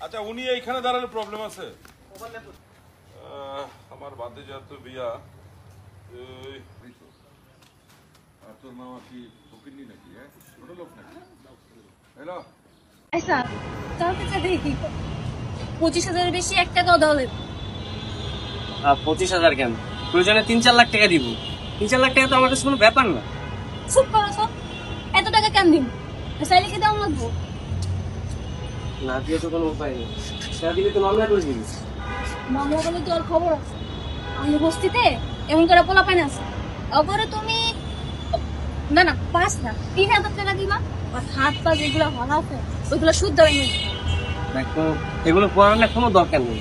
আচ্ছা উনি এইখানে দাঁড়ালে প্রবলেম আছে? আমার বাদে যা তো বিয়া। আর তোর মামা কি ফকিরনি নাকি? ছোট লোক নাকি? হ্যালো আচ্ছা তার কাছে দেখি 25,000 বেশি 1 টাকাও দাও। 25,000 কেন? প্রয়োজনে 3-4 লাখ টাকা দিব। 3-4 লাখ টাকা তো আমার কাছে কোনো ব্যাপার না। চুপ করো তো, এত টাকা কেন দিব? চাইলে কি দাম লাগবো? না দিয়ে তো কোনো উপায় নেই। সেটা দিলে তো মামলা করে দিবি। মামলা বলে তো আর খবর আছে। আমি বস্তিতে এমন করে পোলা পাইন আছে। অগরে তুমি না 5 না 3,000 টাকা দিবা। আর হাত পা যেগুলো ভালো আছে ওইগুলো শুদ্ধ হয়ে দেখো এগুলো পড়ানোর কোনো দরকার নেই।